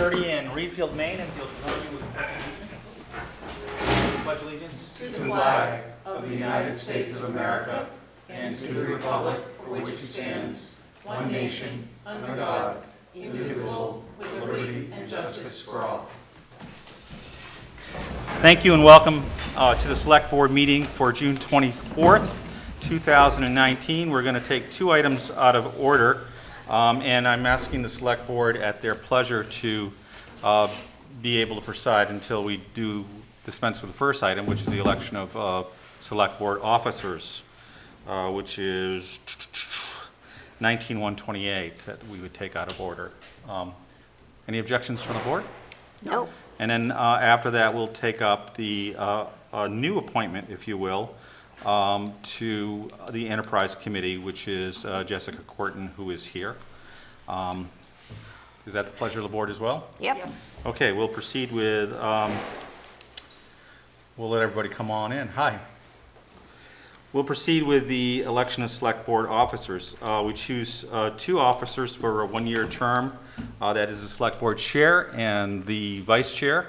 6:30 in Reedfield, Maine, and you'll join me with pledge allegiance To the flag of the United States of America and to the republic for which it stands, one nation, under God, indivisible, with liberty and justice for all. Thank you and welcome to the Select Board meeting for June 24th, 2019. We're going to take two items out of order, and I'm asking the Select Board at their pleasure to be able to preside until we do dispense with the first item, which is the election of Select Board officers, which is 19-128 that we would take out of order. Any objections from the board? No. And then after that, we'll take up the new appointment, if you will, to the Enterprise Committee, which is Jessica Corton, who is here. Is that the pleasure of the board as well? Yep. Yes. Okay, we'll proceed with, we'll let everybody come on in. Hi. We'll proceed with the election of Select Board officers. We choose two officers for a one-year term. That is the Select Board Chair and the Vice Chair.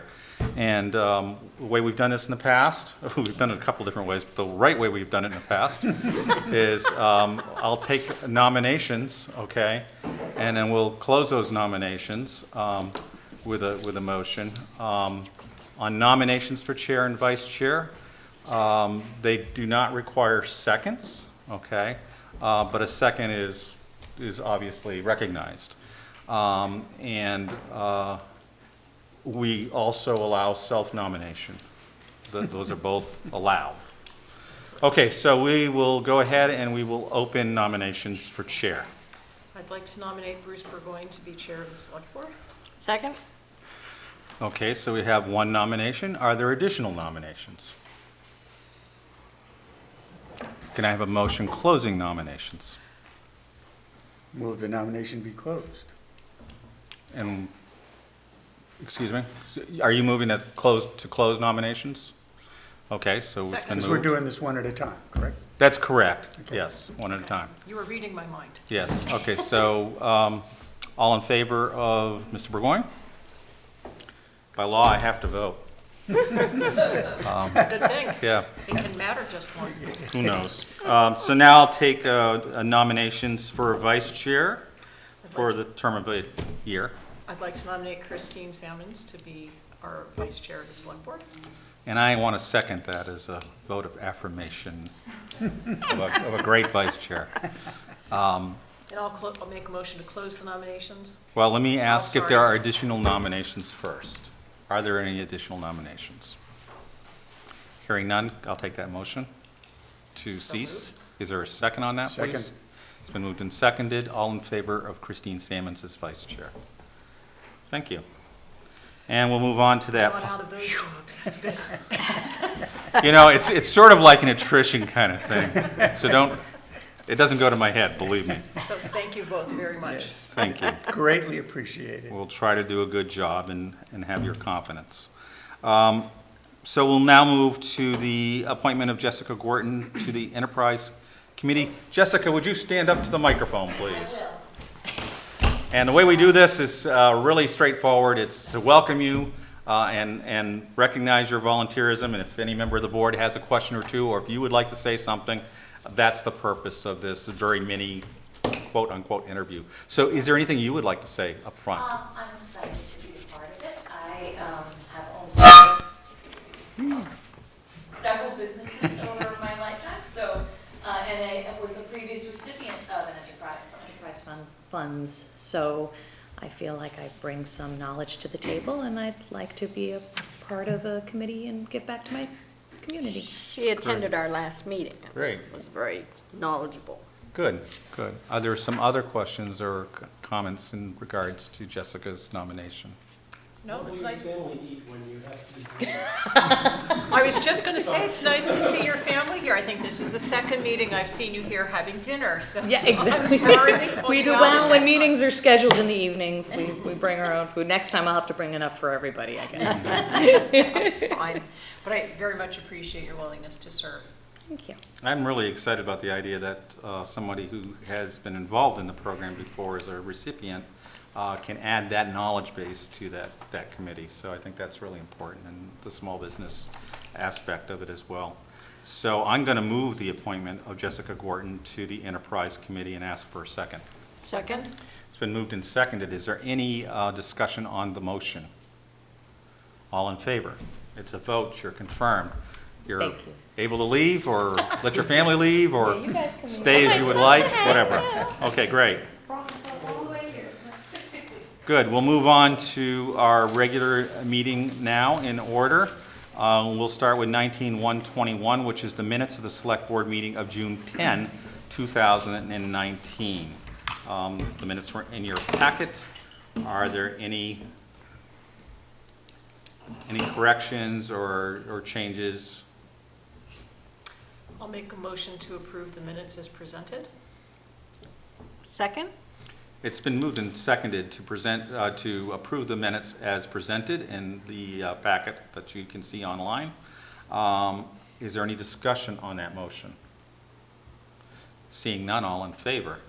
And the way we've done this in the past, we've done it a couple different ways, but the right way we've done it in the past is I'll take nominations, okay? And then we'll close those nominations with a motion. On nominations for Chair and Vice Chair, they do not require seconds, okay? But a second is obviously recognized. We also allow self-nomination. Those are both allowed. Okay, so we will go ahead and we will open nominations for Chair. I'd like to nominate Bruce Burgoyne to be chair of the select board. Second? Okay, so we have one nomination. Are there additional nominations? Can I have a motion closing nominations? Move the nomination be closed. And, excuse me, are you moving to close nominations? Okay, so it's been Second. Because we're moved. doing this one at a time, correct? That's correct, Okay. yes, one at a time. You were reading my mind. Yes, okay, so all in favor of Mr. Burgoyne? By law, I have to vote. It's a good thing. Yeah, It can matter just one. who knows? So now I'll take nominations for Vice Chair for the term of a year. I'd like to nominate Christine Salmons to be our vice chair of the select board. And I want to second that as a vote of affirmation of a great Vice Chair. And I'll make a motion to close the nominations. Well, let me ask if there sorry. are additional nominations first. Are there any additional nominations? Hearing none, I'll take that motion to So cease. moved. Is there a second on that, please? Second. It's been moved and seconded. All in favor of Christine Salmons as Vice Chair? Thank you. And we'll move on to I want that. out of those jobs. That's good. You know, it's sort of like an attrition kind of thing. So it doesn't go to my head, believe me. So thank you both very much. Yes. Thank you. Greatly appreciated. We'll try to do a good job and have your confidence. So we'll now move to the appointment of Jessica Gorton to the Enterprise Committee. Jessica, would you stand up to the microphone, please? And the way we do this is really straightforward. It's to welcome you and recognize your volunteerism. And if any member of the board has a question or two, or if you would like to say something, that's the purpose of this very mini quote-unquote interview. So is there anything you would like to say up front? I'm excited to be a part of it. I have owned several businesses over my lifetime, so, and I was a previous recipient of an enterprise funds, so I feel like I bring some knowledge to the table, and I'd like to be a part of a committee and give back to my community. She attended our last meeting. Great. Was very knowledgeable. Good, good. Are there some other questions or comments in regards to Jessica's nomination? No, it's nice. Family eat when you have to be. I was just going to say, it's nice to see your family here. I think this is the second meeting I've seen you here having dinner, so. Yeah, exactly. I'm sorry we couldn't We do go out well at when that meetings time. are scheduled in the evenings. We bring our own food. Next time I'll have to bring enough for everybody, I guess. That's fine, but I very much appreciate your willingness to serve. Thank you. I'm really excited about the idea that somebody who has been involved in the program before as a recipient can add that knowledge base to that committee. So I think that's really important, and the small business aspect of it as well. So I'm going to move the appointment of Jessica Gorton to the Enterprise Committee and ask for a second. Second? It's been moved and seconded. Is there any discussion on the motion? All in favor? It's a vote. You're confirmed. You're Thank you. able to leave, or let your family leave, or Yeah, you guys can stay as you would like, whatever. Okay, great. Good. We'll move on to our regular meeting now in order. We'll start with 19-121, which is the minutes of the Select Board meeting of June 10, 2019. The minutes were in your packet. Are there any corrections or changes? I'll make a motion to approve the minutes as presented. Second? It's been moved and seconded to approve the minutes as presented in the packet that you can see online. Is there any discussion on that motion? Seeing none, all in favor?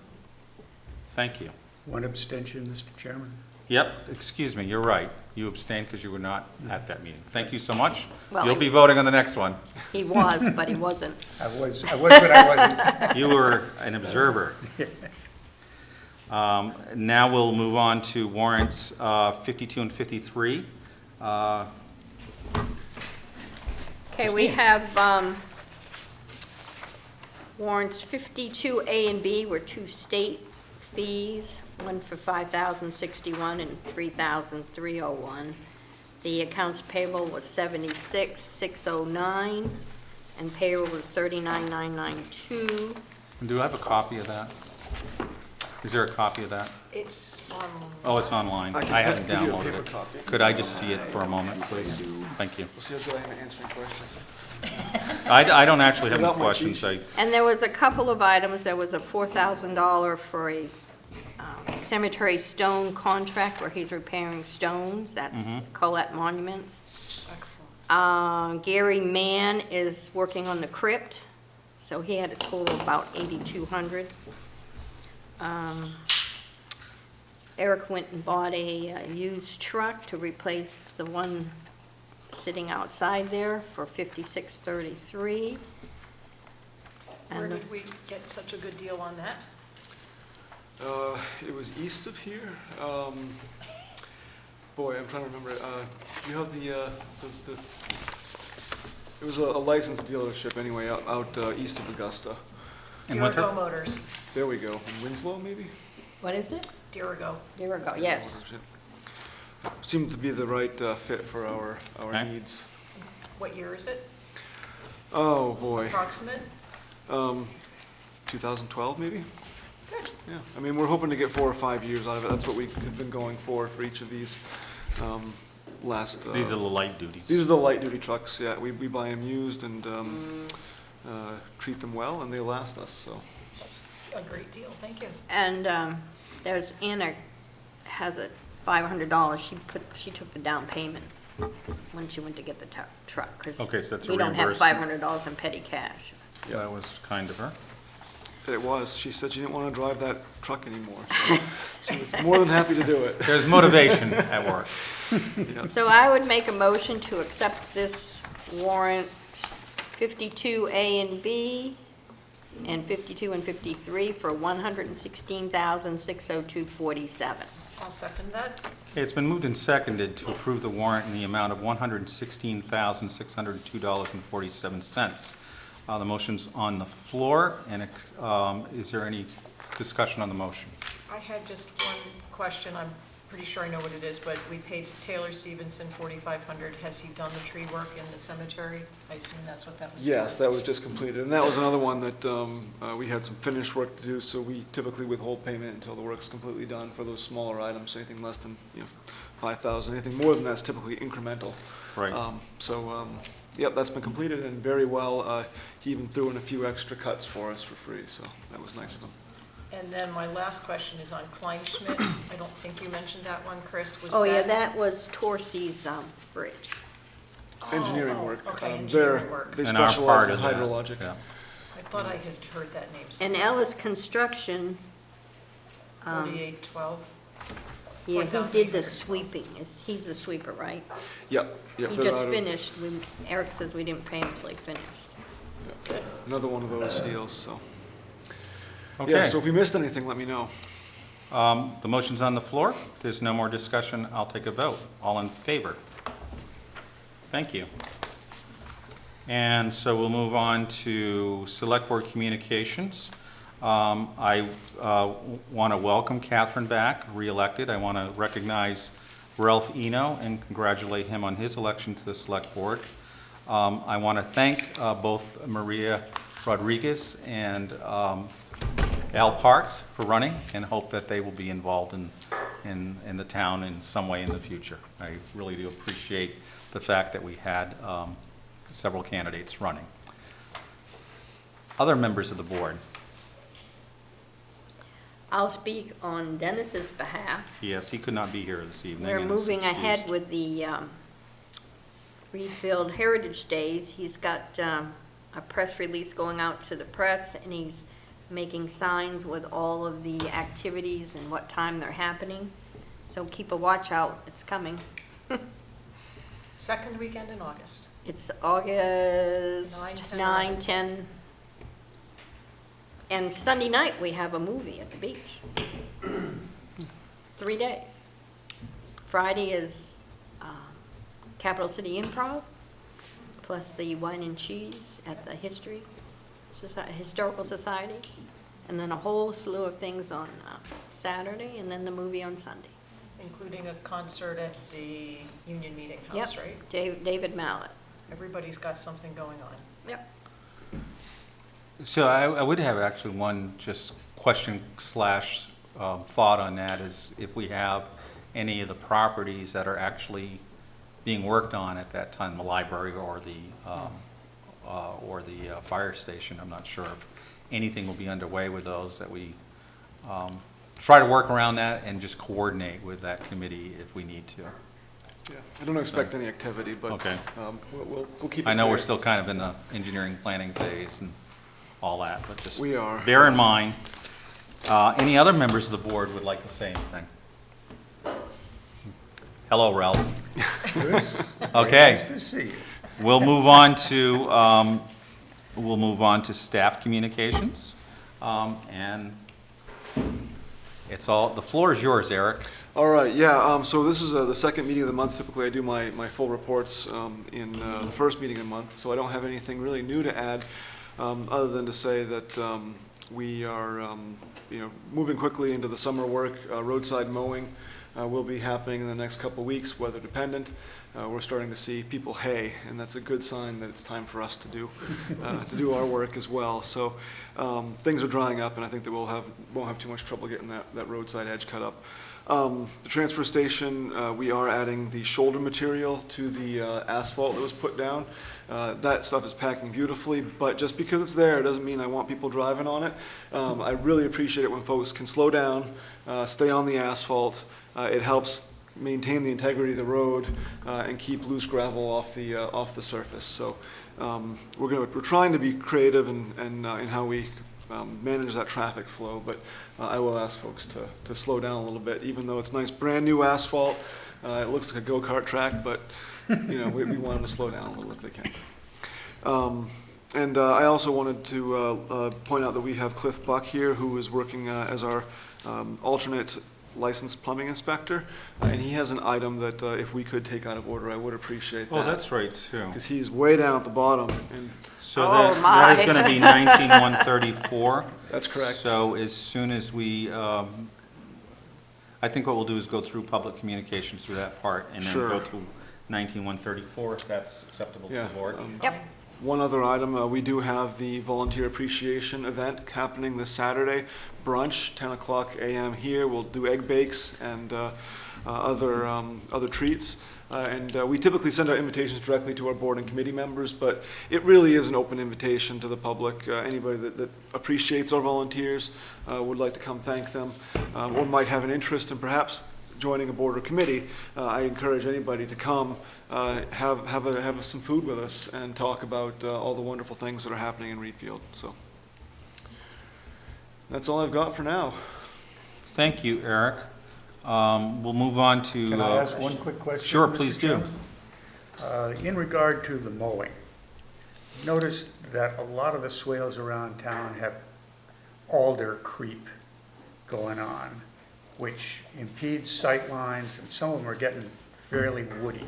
Thank you. One abstention, Mr. Chairman. Yep, excuse me, you're right. You abstained because you were not at that meeting. Thank you so much. Well, You'll be voting on the next one. He was, but he wasn't. I was, but I wasn't. You were an observer. Now we'll move on to warrants 52 and 53. Okay, we have warrants 52A and B were two state fees, one for $5,061 and $3,301. The accounts payable was $76,609, and payroll was $39,992. Do I have a copy of that? Is there a copy of that? It's on. Oh, it's online. I haven't downloaded it. Could I just see it for a moment, please? Thank you. We'll see how good I am at answering questions. I don't actually have any Without my questions. cheat And there was a couple of items. There was a $4,000 for a cemetery stone contract where he's repairing stones. That's Colette Monuments. Excellent. Gary Mann is working on the crypt, so he had a total of about $8,200. Eric went and bought a used truck to replace the one sitting outside there for $56,33. Where And did we get such a good deal on that? It was east of here. Boy, I'm trying to remember. You have the it was a licensed dealership anyway, out east of Augusta. And Dirigo Winthrop? Motors. There we go. In Winslow, maybe? what is it? Dirigo. There we go, yes. Seemed to be the right fit for our Okay. needs. What year is it? Oh, boy. Approximate? 2012, maybe? Good. Yeah, I mean, we're hoping to get 4 or 5 years out of it. That's what we've been going for each of these last. These are the light duties. These are the light-duty trucks, yeah. We buy them used and treat them well, and they last us, so. That's a great deal. Thank you. And there's Anna has a $500. She took the down payment when she went to get the truck, because Okay, so that's a we don't have reimbursement. $500 in petty cash. That was kind of her. It was. She said she didn't want to drive that truck anymore. So she was more than happy to do it. There's motivation at work. Yeah. So I would make a motion to accept this warrant 52A and B and 52 and 53 for $116,602.47. I'll second that. Okay, it's been moved and seconded to approve the warrant in the amount of $116,602.47. The motion's on the floor, and is there any discussion on the motion? I had just one question. I'm pretty sure I know what it is, but we paid Taylor Stevenson $4,500. Has he done the tree work in the cemetery? I assume that's what that was for. Yes, that was just completed. And that was another one that we had some finished work to do, so we typically withhold payment until the work's completely done for those smaller items, anything less than, $5,000. Anything more than that's typically incremental. Right. Yep, that's been completed and very well. He even threw in a few extra cuts for us for free, so that was nice of him. And then my last question is on Kleinschmidt. I don't think you mentioned that one, Chris. Was Oh, yeah, that was Torcy's bridge. Engineering work. Okay, They're- engineering work. They And our specialize part in of that, hydrologic. yeah. I thought I had heard that name And somewhere. Ellis Construction, 4812. Yeah, he 4,000 did the 812. sweeping. He's the sweeper, right? Yep, yep. He they're just out of- finished. Eric says we didn't pay him till he finished. Another one of those deals, so. Yeah, Okay. so if we missed anything, let me know. The motion's on the floor. If there's no more discussion, I'll take a vote. All in favor? Thank you. And so we'll move on to Select Board Communications. I want to welcome Catherine back, re-elected. I want to recognize Ralph Eno and congratulate him on his election to the Select Board. I want to thank both Maria Rodriguez and Al Parks for running, and hope that they will be involved in the town in some way in the future. I really do appreciate the fact that we had several candidates running. Other members of the board? I'll speak on Dennis's behalf. Yes, he could not be here this evening. We're and is moving ahead excused. with the Reedfield Heritage Days. He's got a press release going out to the press, and he's making signs with all of the activities and what time they're happening. So keep a watch out, it's coming. Second weekend in August. It's August 9, 10, 9, 11. 10. And Sunday night, we have a movie at the beach. 3 days. Friday is Capital City Improv, plus the wine and cheese at the Historical Society, and then a whole slew of things on Saturday, and then the movie on Sunday. Including a concert at the Union Meeting House, Yep. right? David Mallet. Everybody's got something going on. Yep. So I would have actually one just question slash thought on that, is if we have any of the properties that are actually being worked on at that time, the library or the fire station. I'm not sure if anything will be underway with those, that we try to work around that and just coordinate with that committee if we need to. Yeah, I don't expect any activity, but Okay. we'll keep it I know we're there. still kind of in the engineering planning phase and all that, but just We are. bear in mind. Any other members of the board would like to say anything? Hello, Ralph. Bruce, Okay. nice to see you. We'll move on to staff communications. And it's all, the floor is yours, Eric. All right, yeah, so this is the second meeting of the month. Typically, I do my full reports in the first meeting of the month, so I don't have anything really new to add, other than to say that we are, moving quickly into the summer work. Roadside mowing will be happening in the next couple weeks, weather dependent. We're starting to see people hay, and that's a good sign that it's time for us to do our work as well. So things are drying up, and I think that won't have too much trouble getting that roadside edge cut up. The transfer station, we are adding the shoulder material to the asphalt that was put down. That stuff is packing beautifully, but just because it's there doesn't mean I want people driving on it. I really appreciate it when folks can slow down, stay on the asphalt. It helps maintain the integrity of the road and keep loose gravel off the surface. So we're trying to be creative in how we manage that traffic flow, but I will ask folks to slow down a little bit, even though it's nice brand new asphalt. It looks like a go-kart track, but we want them to slow down a little if they can. And I also wanted to point out that we have Cliff Buck here, who is working as our alternate licensed plumbing inspector, and he has an item that if we could take out of order, I would appreciate that. Oh, that's right, too. Because he's way down at the bottom, and So Oh, that is my. going to be 19134. that's correct. So as soon as we, I think what we'll do is go through public communications through that part and then Sure. go to 19134, if that's acceptable to Yeah, the board. Yep. One other item, we do have the volunteer appreciation event happening this Saturday, brunch, 10 o'clock a.m. here. We'll do egg bakes and other treats. And we typically send out invitations directly to our board and committee members, but it really is an open invitation to the public. Anybody that appreciates our volunteers, would like to come thank them, or might have an interest in perhaps joining a board or committee, I encourage anybody to come, have some food with us and talk about all the wonderful things that are happening in Reedfield. So that's all I've got for now. Thank you, Eric. We'll move on to. Can I ask one quick question? Sure, Mr. please do. Chairman? In regard to the mowing, noticed that a lot of the swales around town have alder creep going on, which impedes sight lines, and some of them are getting fairly woody.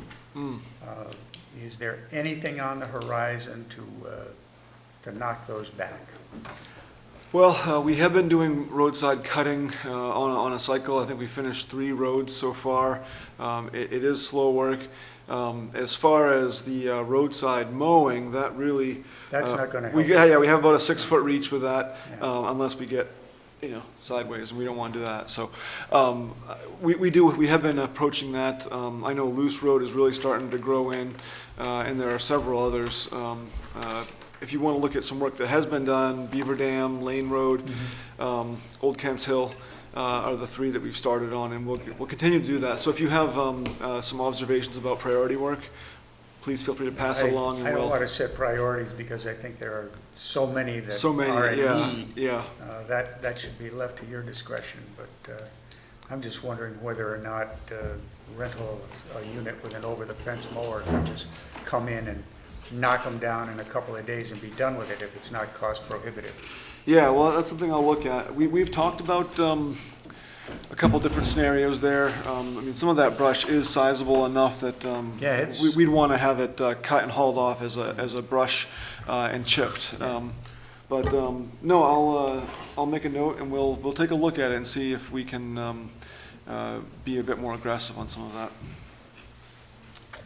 Is there anything on the horizon to knock those back? Well, we have been doing roadside cutting on a cycle. I think we finished 3 roads so far. It is slow work. As far as the roadside mowing, that really. That's not gonna we- help. Yeah, we have about a 6-foot reach with that, Yeah. unless we get, sideways, and we don't want to do that. So we have been approaching that. I know Loose Road is really starting to grow in, and there are several others. If you want to look at some work that has been done, Beaver Dam, Lane Road, Old Kent's Hill are the 3 that we've started on, and we'll continue to do that. So if you have some observations about priority work, please feel free to pass it along. And I don't we'll- want to set priorities because I think there are so many that So many, are in yeah, need. yeah. That should be left to your discretion, but I'm just wondering whether or not rental of a unit with an over-the-fence mower can just come in and knock them down in a couple of days and be done with it if it's not cost prohibitive. Yeah, well, that's something I'll look at. We've talked about a couple different scenarios there. I mean, some of that brush is sizable enough that Yeah, it's- we'd want to have it cut and hauled off as a brush and chipped. But no, I'll make a note, and we'll take a look at it and see if we can be a bit more aggressive on some of that.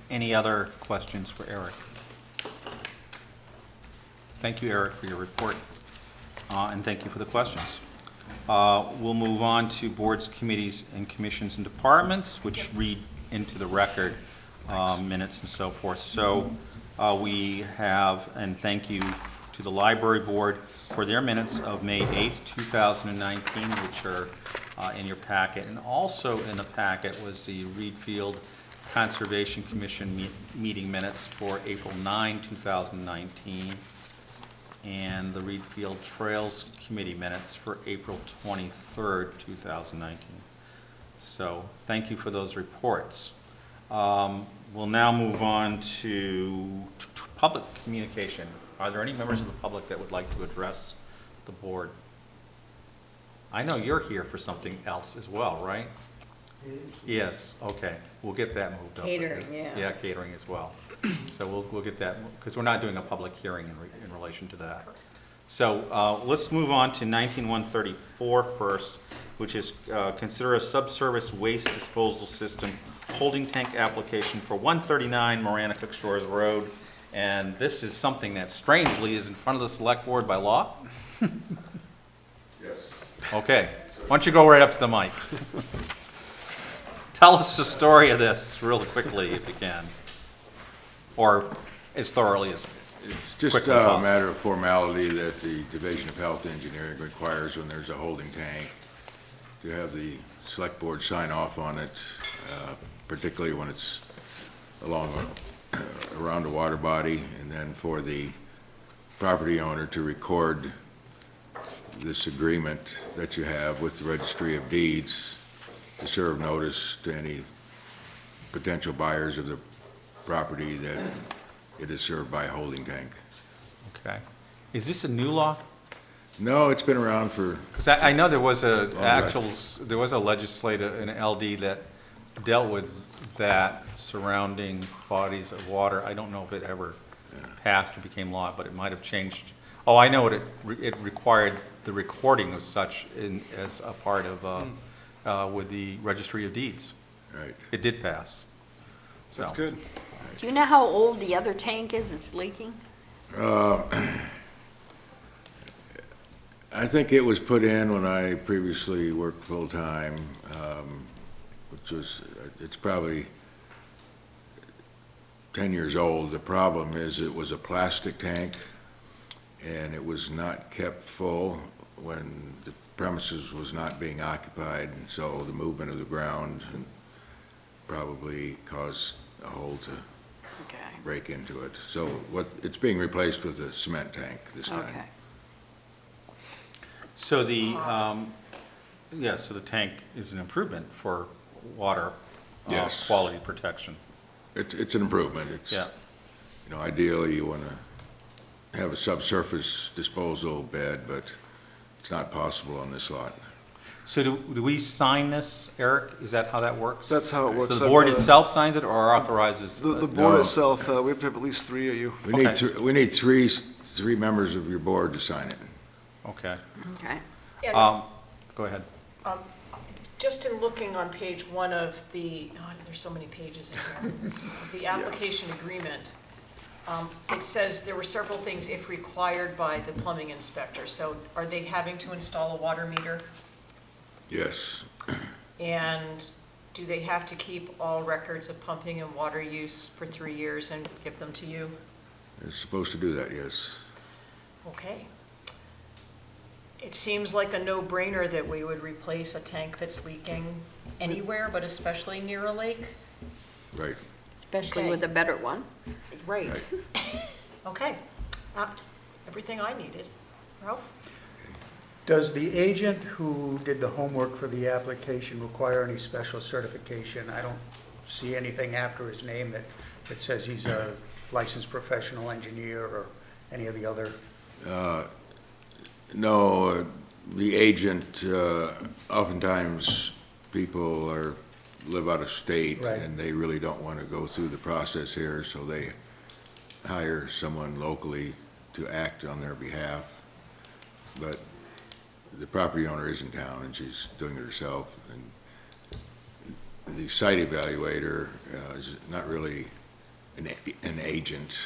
Any other questions for Eric? Thank you, Eric, for your report, and thank you for the questions. We'll move on to boards, committees, and commissions and departments, which read into the record minutes and so forth. So we have, and thank you to the library board for their minutes of May 8th, 2019, which are in your packet. And also in the packet was the Reed Field Conservation Commission meeting minutes for April 9, 2019, and the Reed Field Trails Committee minutes for April 23rd, 2019. So thank you for those reports. We'll now move on to public communication. Are there any members of the public that would like to address the board? I know you're here for something else as well, right? Yes, okay, we'll get that moved up. Catering, yeah. Yeah, catering as well. So we'll get that, because we're not doing a public hearing in relation to that. So let's move on to 19134 first, which is consider a subsurface waste disposal system holding tank application for 139 Marana-Cook Shores Road. And this is something that strangely is in front of the select board by law? Yes. Okay, why don't you go right up to the mic? Tell us the story of this real quickly if you can, or as thoroughly as, It's just Quickly a possible. matter of formality that the Division of Health Engineering requires when there's a holding tank to have the select board sign off on it, particularly when it's around a water body, and then for the property owner to record this agreement that you have with the Registry of Deeds to serve notice to any potential buyers of the property that it is served by a holding tank. okay. Is this a new law? No, it's been around for, Because I know there was a right. there was a legislator, an LD that dealt with that surrounding bodies of water. I don't know if it ever passed or became law, but it might have changed. Oh, I know it required the recording of such as a part of, with the Registry of Deeds. right. It did pass. So, That's good. Do you know how old the other tank is that's leaking? I think it was put in when I previously worked full-time, which was, it's probably 10 years old. The problem is it was a plastic tank, and it was not kept full when the premises was not being occupied, and so the movement of the ground probably caused a hole to Okay. break into it. So it's being replaced with a cement tank this time. Okay. so the, so the tank is an improvement for water Yes. quality protection. It's an improvement. It's, Yeah. you know, ideally, you want to have a subsurface disposal bed, but it's not possible on this lot. So do we sign this, Eric? Is that how that works? That's how it works. So the board I've, itself signs it or authorizes? The board No. itself, we have to have at least 3 of you. We need, Okay. we need three members of your board to sign it. Okay. Okay. Go ahead. Just in looking on page 1 of the, oh, there's so many pages in here, of the application agreement, it says there were several things if required by the plumbing inspector. So are they having to install a water meter? Yes, And do they have to keep all records of pumping and water use for 3 years and give them to you? they're supposed to do that, yes. Okay. It seems like a no-brainer that we would replace a tank that's leaking anywhere, but especially near a lake. Right. Especially Okay. with a better one. Right. Okay, that's everything I needed. Ralph? Does the agent who did the homework for the application require any special certification? I don't see anything after his name that says he's a licensed professional engineer or any of the other. No, the agent, oftentimes people live out of state Right. and they really don't want to go through the process here, so they hire someone locally to act on their behalf. But the property owner is in town and she's doing it herself. And the site evaluator is not really an agent.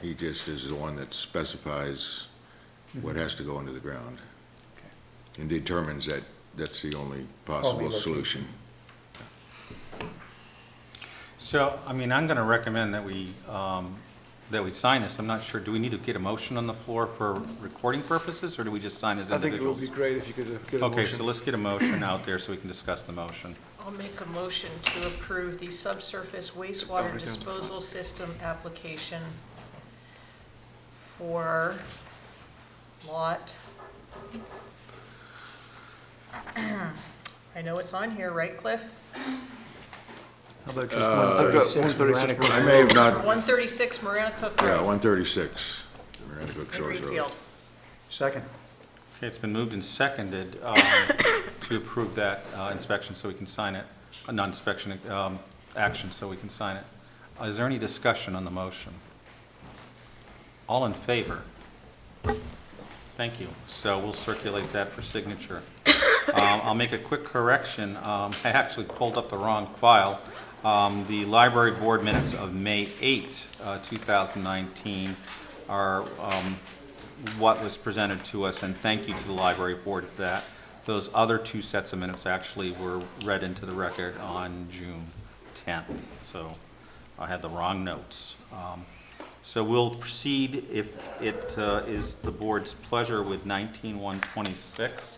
He just is the one that specifies what has to go into the ground and determines that that's the only possible location. solution. So, I mean, I'm going to recommend that we sign this. I'm not sure, do we need to get a motion on the floor for recording purposes, or do we just sign as I think it would individuals? be great if you could get a motion. Okay, so let's get a motion out there so we can discuss the motion. I'll make a motion to approve the subsurface wastewater disposal system application for lot. I know it's on here, right, Cliff? How about just I've got 136 136 Veronica? I may have not, 136 Marana Cook yeah, Road 136, Miranda Cook in Shores Road. Greenfield. Second. Okay, it's been moved and seconded to approve that inspection so we can sign it, non-inspection action so we can sign it. Is there any discussion on the motion? All in favor? Thank you. So we'll circulate that for signature. I'll make a quick correction. I actually pulled up the wrong file. The library board minutes of May 8, 2019 are what was presented to us, and thank you to the library board for that. Those other 2 sets of minutes actually were read into the record on June 10th, so I had the wrong notes. So we'll proceed, if it is the board's pleasure, with 19-126,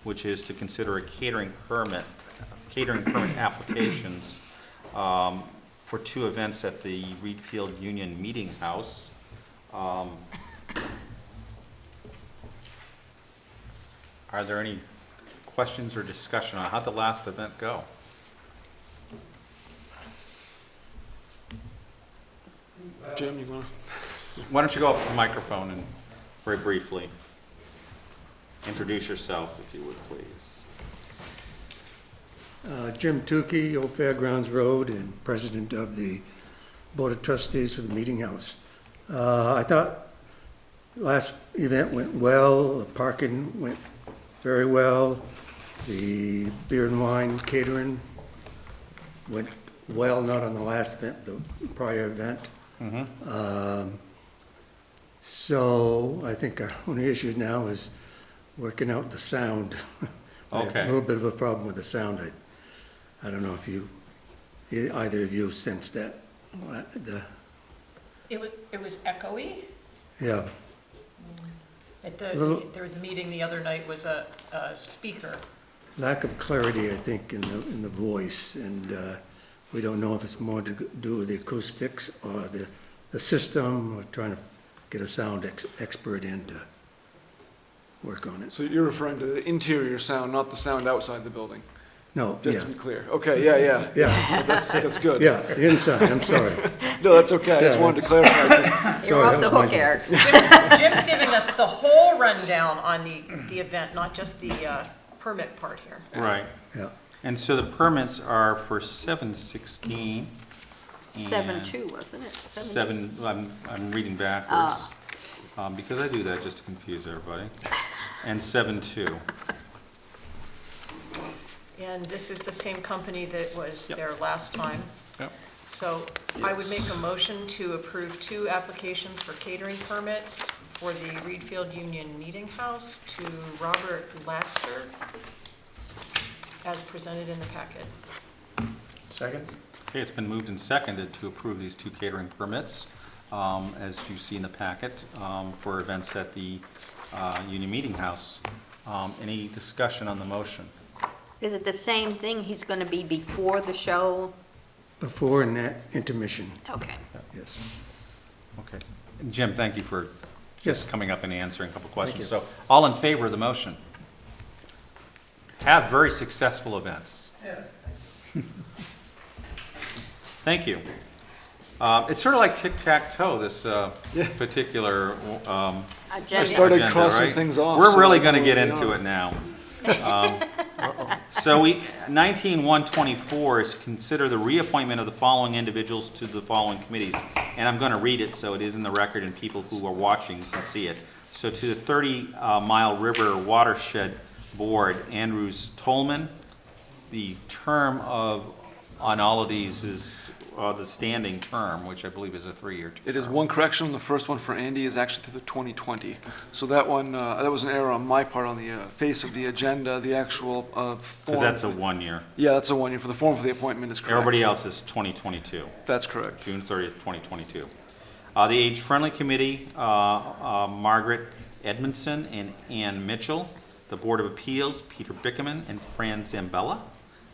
which is to consider a catering permit applications for 2 events at the Reed Field Union Meeting House. Are there any questions or discussion on how'd the last event go? Jim, you want Why don't you go up to the microphone and very briefly introduce yourself, if you would, please. Jim Tukey, Old Fairgrounds Road, and President of the Board of Trustees for the Meeting House. I thought last event went well, the parking went very well, the beer and wine catering went well, not on the last event, the prior event. So I think our only issue now is working out the sound. I have Okay. a little bit of a problem with the sound. I don't know if either of you sensed that. It was echoey. Yeah, At Little- the meeting the other night was a speaker. lack of clarity, I think, in the voice, and we don't know if it's more to do with the acoustics or the system. We're trying to get a sound expert in to work on it. So you're referring to the interior sound, not the sound outside the building? No, Just yeah, to be clear. Okay, yeah. yeah, That's good. yeah, inside, I'm sorry. No, that's okay. I just Yeah, wanted to clarify. 'Cause You're Sorry, off the that was hook, my- Eric. Jim's giving us the whole rundown on the event, not just the permit part here. Right. Yeah, And so the permits are for 7/16. and 7-2, wasn't it? 7, I'm reading backwards, because I do that just to confuse everybody. And 7/2. And this is the same company that was Yep. there last time. Yep. So I would make a motion to approve 2 applications for catering permits for the Reedfield Union Meeting House to Robert Laster, as presented in the packet. Second? Okay, it's been moved and seconded to approve these 2 catering permits, as you see in the packet, for events at the Union Meeting House. Any discussion on the motion? Is it the same thing? He's going to be before the show? before and at intermission, Okay. yes. Okay. Jim, thank you for Yes. just coming up and answering a couple questions. you. So, all in favor of the motion? Have very successful events. Thank you. It's sort of like tic-tac-toe, this particular I Agenda. started agenda, crossing right? things off. We're so really I going to know get where we into are. it now. So 19-124 is consider the reappointment of the following individuals to the following committees. And I'm going to read it so it is in the record and people who are watching can see it. So to the 30 Mile River Watershed Board, Andrews Tolman. The term on all of these is the standing term, which I believe is a 3-year term. It is one correction. The first one for Andy is actually through the 2020. So that one, that was an error on my part on the face of the agenda, the actual form. Because that's a 1-year. Yeah, that's a 1 year. For the form for the appointment is correct. Everybody else is 2022. That's correct. June 30th, 2022. The Age Friendly Committee, Margaret Edmondson and Ann Mitchell. The Board of Appeals, Peter Bickerman and Fran Zambella.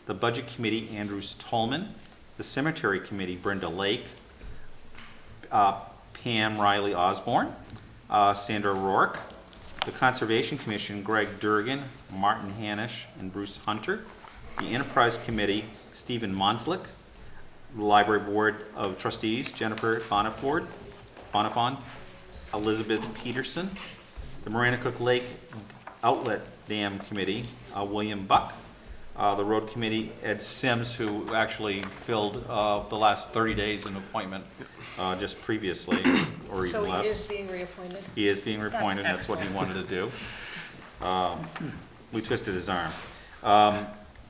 The Budget Committee, Andrews Tolman. The Cemetery Committee, Brenda Lake. Pam Riley Osborne. Sandra Rourke. The Conservation Commission, Greg Durgan, Martin Hanisch, and Bruce Hunter. The Enterprise Committee, Stephen Monslick. The Library Board of Trustees, Jennifer Bonifant, Elizabeth Peterson. The Maranacook Lake Outlet Dam Committee, William Buck. The Road Committee, Ed Sims, who actually filled the last 30 days in appointment just previously, or even So he is less. being reappointed? He is being reappointed, and that's what he excellent. wanted to do. We twisted his arm.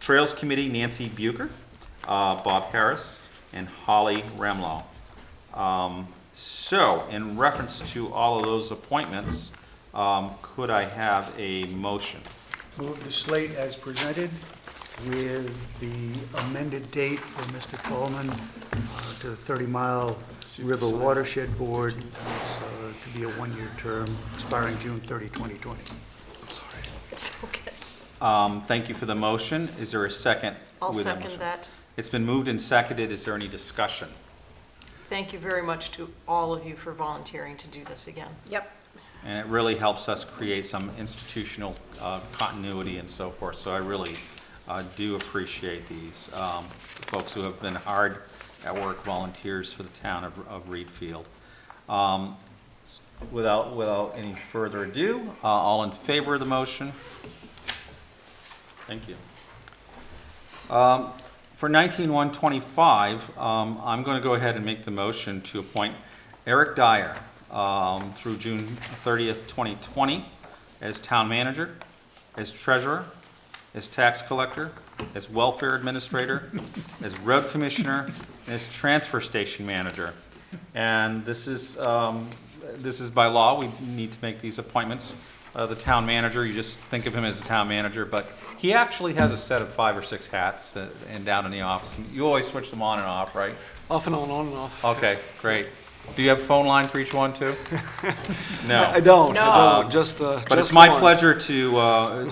Trails Committee, Nancy Bucher, Bob Harris, and Holly Remlo. So, in reference to all of those appointments, could I have a motion? Move the slate as presented with the amended date for Mr. Coleman to the 30 Mile River Watershed Board to be a 1-year term expiring June 30, 2020. I'm sorry. It's okay. Thank you for the motion. Is there a second? I'll with second motion? that. It's been moved and seconded. Is there any discussion? Thank you very much to all of you for volunteering to do this again. Yep. And it really helps us create some institutional continuity and so forth. So I really do appreciate these folks who have been hard at work volunteers for the town of Reedfield. Without any further ado, all in favor of the motion? Thank you. For 19-125, I'm going to go ahead and make the motion to appoint Eric Dyer through June 30th, 2020, as town manager, as treasurer, as tax collector, as welfare administrator, as road commissioner, and as transfer station manager. And this is by law. We need to make these appointments. The town manager, you just think of him as a town manager, but he actually has a set of 5 or 6 hats and down in the office. You always switch them on and off, right? Off and on and off. Okay, great. Do you have a phone line for each one too? No. I don't. No. I don't. Just. But it's my pleasure to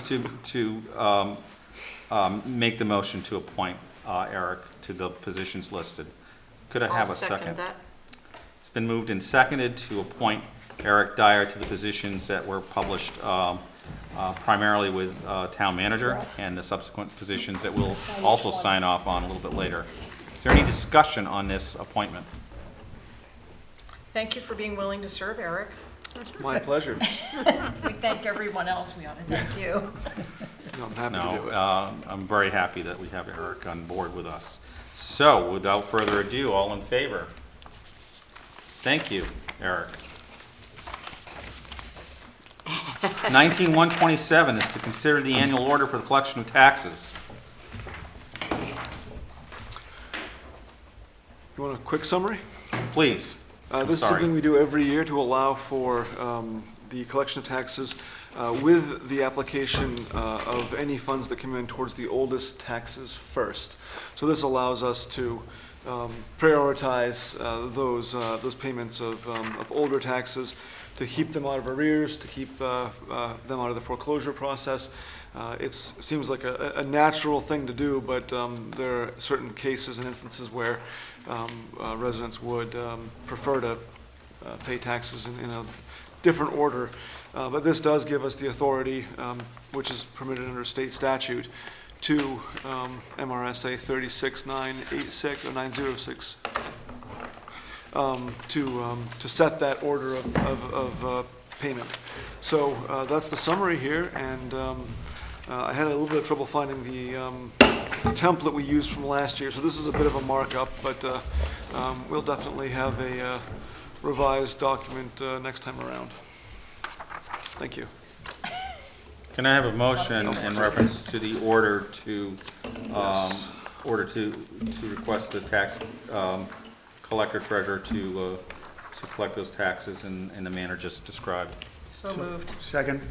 make the motion to appoint Eric to the positions listed. Could I have a second? I'll second that. It's been moved and seconded to appoint Eric Dyer to the positions that were published primarily with town manager and the subsequent positions that we'll also sign off on a little bit later. Is there any discussion on this appointment? Thank you for being willing to serve, Eric. My pleasure. We thank everyone else, we ought to thank you. No, I'm happy to do it. No, I'm very happy that we have Eric on board with us. So, without further ado, all in favor? Thank you, Eric. 19127 is to consider the annual order for the collection of taxes. You want a quick summary? Please. This is sorry. something we do every year to allow for the collection of taxes with the application of any funds that come in towards the oldest taxes first. So this allows us to prioritize those payments of older taxes, to keep them out of arrears, to keep them out of the foreclosure process. It seems like a natural thing to do, but there are certain cases and instances where residents would prefer to pay taxes in a different order. But this does give us the authority, which is permitted under state statute, to MRSA 36986 or 906, to set that order of payment. So that's the summary here, and I had a little bit of trouble finding the template we used from last year, so this is a bit of a markup, but we'll definitely have a revised document next time around. Thank you. Can I have a motion in reference to the order to, request the tax collector treasurer to collect those taxes in the manner just described? So moved. Second?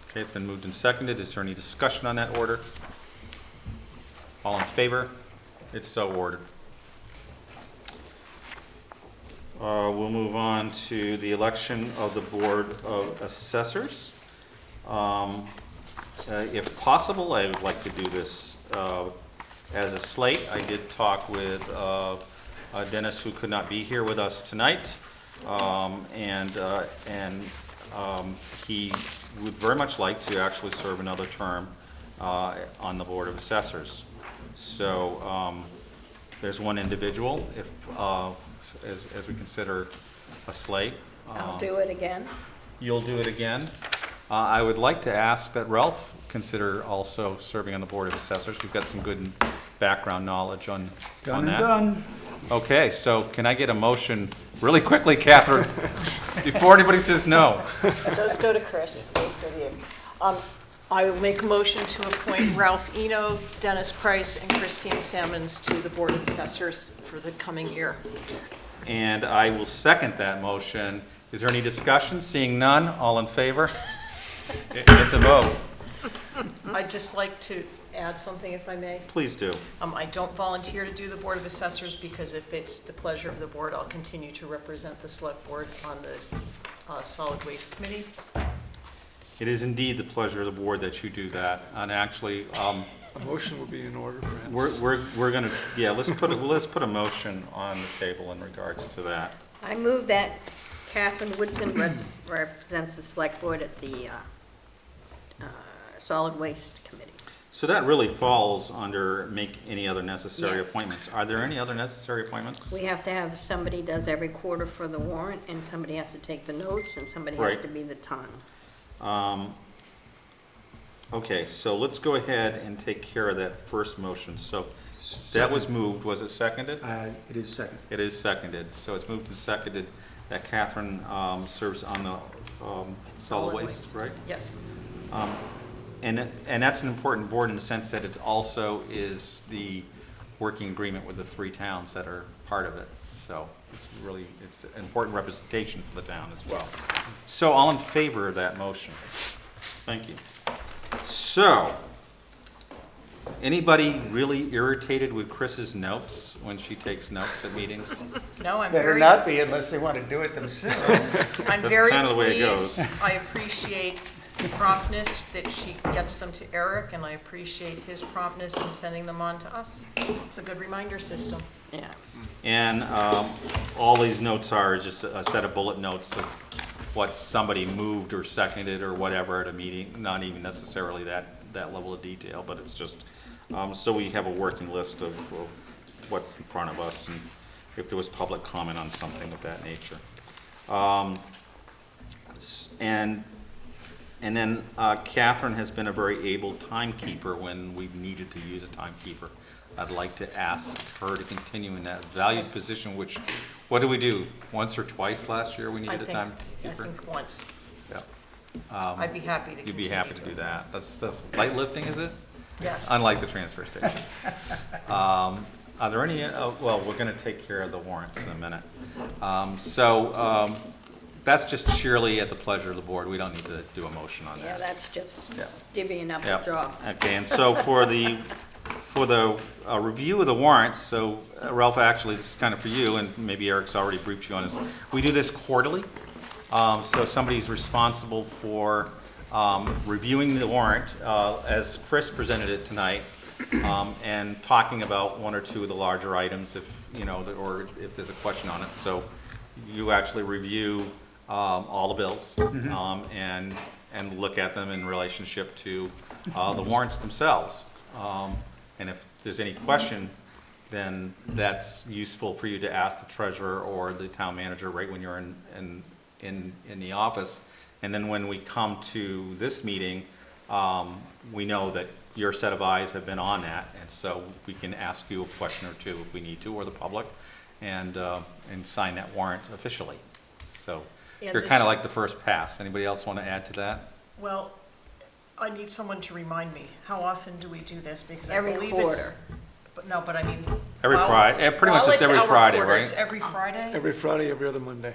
Okay, it's been moved and seconded. Is there any discussion on that order? All in favor? It's so ordered. We'll move on to the election of the Board of Assessors. If possible, I would like to do this as a slate. I did talk with Dennis, who could not be here with us tonight, and he would very much like to actually serve another term on the Board of Assessors. So there's one individual, if as we consider a slate. I'll do it again. You'll do it again. I would like to ask that Ralph consider also serving on the Board of Assessors. We've got some good background knowledge on Done that. and done. Okay, so can I get a motion really quickly, Catherine, before anybody says no? Those go to Chris, those go to you. I will make a motion to appoint Ralph Eno, Dennis Price, and Christine Sammons to the Board of Assessors for the coming year. And I will second that motion. Is there any discussion? Seeing none, all in favor? It's a vote. I'd just like to add something, if I may. Please do. I don't volunteer to do the Board of Assessors because if it's the pleasure of the board, I'll continue to represent the Select Board on the Solid Waste Committee. It is indeed the pleasure of the board that you do that. And actually, A motion would be in order, perhaps. we're gonna, yeah, let's put a motion on the table in regards to that. I move that Catherine Woodson represents the select board at the Solid Waste Committee. So that really falls under make any other necessary Yes. appointments. Are there any other necessary appointments? We have to have somebody does every quarter for the warrant, and somebody has to take the notes, and somebody has Right. to be the tongue. Okay, so let's go ahead and take care of that first motion. So that was moved. Was it seconded? It is second. It is seconded. So it's moved and seconded that Catherine serves on the solid Solid waste, waste. right? Yes. And that's an important board in the sense that it also is the working agreement with the three towns that are part of it. So it's an important representation for the town as well. So all in favor of that motion? Thank you. So, anybody really irritated with Chris's notes when she takes notes at meetings? No, I'm Better very, not be unless they want to do it themselves. I'm That's very kinda the way it pleased. goes. I appreciate the promptness that she gets them to Eric, and I appreciate his promptness in sending them on to us. It's a good reminder system. Yeah. And all these notes are just a set of bullet notes of what somebody moved or seconded or whatever at a meeting, not even necessarily that level of detail, but it's just, so we have a working list of what's in front of us and if there was public comment on something of that nature. And then Catherine has been a very able timekeeper when we've needed to use a timekeeper. I'd like to ask her to continue in that valued position, which, what did we do? Once or twice last year we needed a I timekeeper? think once. Yeah. I'd be happy to continue. You'd be happy to do that. That's light lifting, is it? Yes. Unlike the transfer station. Are there any, well, we're gonna take care of the warrants in a minute. That's just sheerly at the pleasure of the board. We don't need to do a motion on Yeah, that. that's just Yeah. divvying up the Yep. job. Okay, and so for the review of the warrants, so Ralph, actually, this is kind of for you, and maybe Eric's already briefed you on this. We do this quarterly, so somebody's responsible for reviewing the warrant, as Chris presented it tonight, and talking about one or two of the larger items if, you know, or if there's a question on it. So you actually review all the bills, and look at them in relationship to the warrants themselves. And if there's any question, then that's useful for you to ask the treasurer or the town manager right when you're in the office. And then when we come to this meeting, we know that your set of eyes have been on that, and so we can ask you a question or two if we need to, or the public, and sign that warrant officially. So And you're this- kind of like the first pass. Anybody else want to add to that? Well, I need someone to remind me, how often do we do this? Because I Every believe quarter. it's, but no, but I mean. Every while- Friday, pretty much while it's every our Friday, quarter, right? It's every Friday? Every Friday, every other Monday.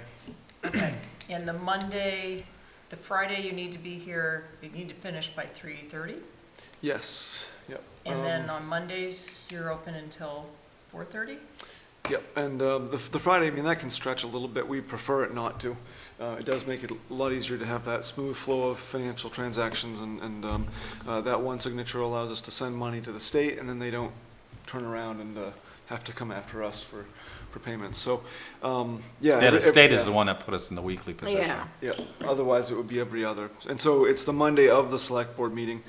Okay. And the Monday, the Friday, you need to be here, you need to finish by 3:30? Yes, yep. And then on Mondays, you're open until 4:30? Yep, and the Friday, I mean, that can stretch a little bit. We prefer it not to. It does make it a lot easier to have that smooth flow of financial transactions, and that one signature allows us to send money to the state, and then they don't turn around and have to come after us for payments. So, yeah. Yeah, the state is yeah. the one that put us in the weekly position. Yeah. Yeah, otherwise it would be every other. And so it's the Monday of the select board meeting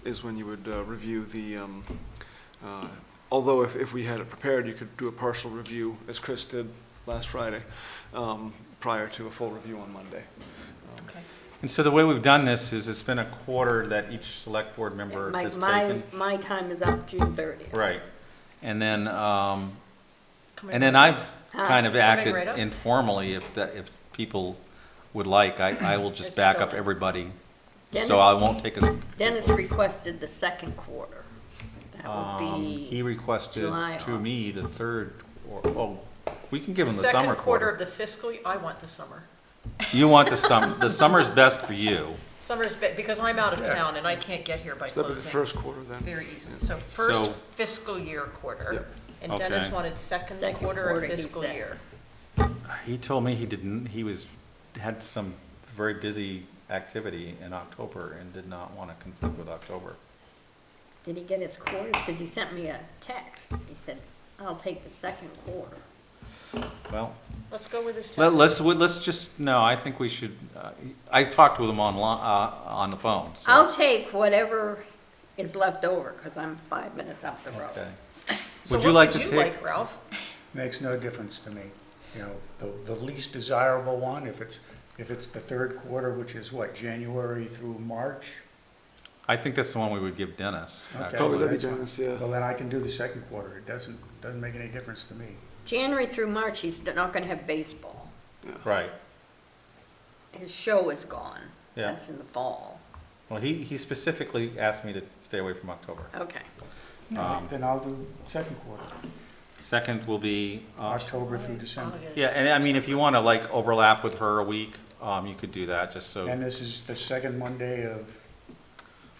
is when you would review the, although if we had it prepared, you could do a partial review, as Chris did last Friday, prior to a full review on Monday. Okay. And so the way we've done this is it's been a quarter that each select board member has taken. My time is up June 30th. Right. And then, Coming and then right I've kind of Coming acted right up. informally, if people would like, I will just Is back that up a- everybody. Dennis- So I won't take us. Dennis requested the second quarter. That would He be, requested July to off. me the third, or, we can give The him the summer second quarter quarter. of the fiscal, I want the summer. You want the summer's best for you. Summer's, because I'm out of town and I can't get here by So that'd be the closing. first quarter then. Very easily. So first So- fiscal year quarter. Yep. And Dennis Okay. wanted second Second quarter quarter, of he fiscal said. year. He told me had some very busy activity in October and did not want to conflict with October. did he get his quarters? Because he sent me a text. He said, I'll take the second quarter. Well, Let's go with this Let- text. let's just, no, I think we should, I talked with him on the phone, so. I'll take whatever is left over, because I'm 5 minutes up the road. Okay. So Would you what like to would you take, like, Ralph? Makes no difference to me. You know, the least desirable one, if it's the third quarter, which is what, January through March? I think that's the one we would give Dennis, Okay. Probably actually. that'd be That's fine. Dennis, yeah. Well, then I can do the second quarter. It doesn't make any difference to me. January through March, he's not going to have baseball. Right. His show is gone. Yeah. That's in the fall. Well, he specifically asked me to stay away from October. Okay. Then I'll do second quarter, Second will be, October through December. August. yeah, and I mean, if you want to like overlap with her a week, you could do that, just so. And this is the second Monday of,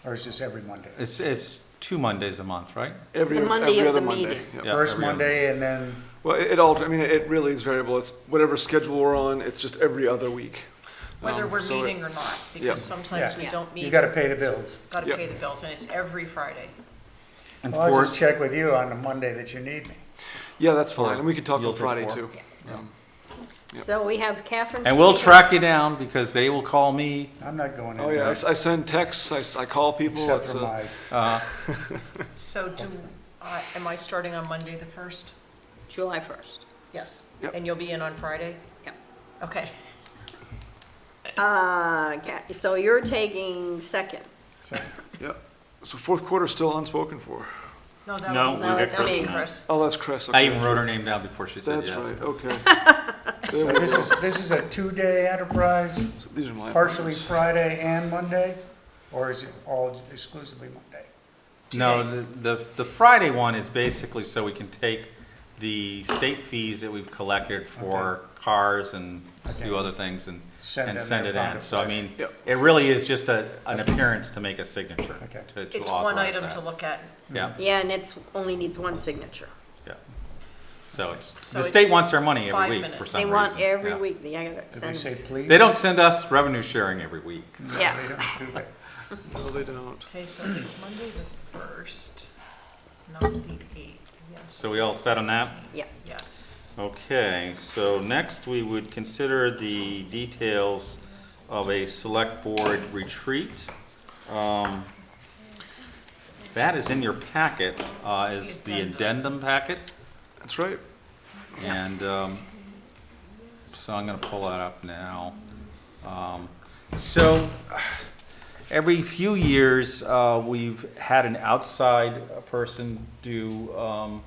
or is this every Monday? It's 2 Mondays a month, right? Every the Monday every of other the Monday, meeting. yep. Yeah, First every other- Monday and then, Well, I mean, it really is variable. It's whatever schedule we're on, it's just every other week. Whether we're So it- meeting or not, Yeah. because sometimes we Yeah. don't meet. you gotta pay the bills. Gotta Yep. pay the bills, and it's every Friday. And Well, I'll for, just check with you on the Monday that you need me. Yeah, that's fine, and we can talk You'll on take Friday 4? too. Yeah. So we have Catherine. And we'll speaking. track you down because they will call me. I'm not going in Oh, yeah, there, I send texts, I call people. except it's, for my, So am I starting on Monday the 1st? July 1st. Yes. Yep. And you'll be in on Friday? Yep. Okay. So you're taking second. Yep. So fourth quarter still unspoken for. No, No, that'll we be, got that'll Chris be now. Chris. Oh, that's Chris. I okay. even wrote her name down before she said That's yes. right, okay. so this is a 2-day enterprise, So these are my. partially appointments. Friday and Monday? Or is it all exclusively Monday? No, days. the Friday one is basically so we can take the state fees that we've collected for cars and a few Okay. other things and Send send them it their in. pound So I of mean, Yep. it really is just an appearance to make a signature. Okay. To It's one authorize item that. to look at. Yeah, Yeah, and it's, only needs one signature. yeah. So it's, So the it's state wants their money 5 every week minutes. for some They reason. want every Yeah. week, they gotta Did they send say them. please? They don't send us revenue sharing every week. No, Yeah. they don't do that. No, they don't. Okay, so it's Monday the 1st, not the 8th. Yes. So we all set on that? Yeah. Yes. Okay, so next we would consider the details of a select board retreat. That is in your packet, is the addendum packet, That's right. and so I'm gonna pull that up now. So, every few years, we've had an outside person do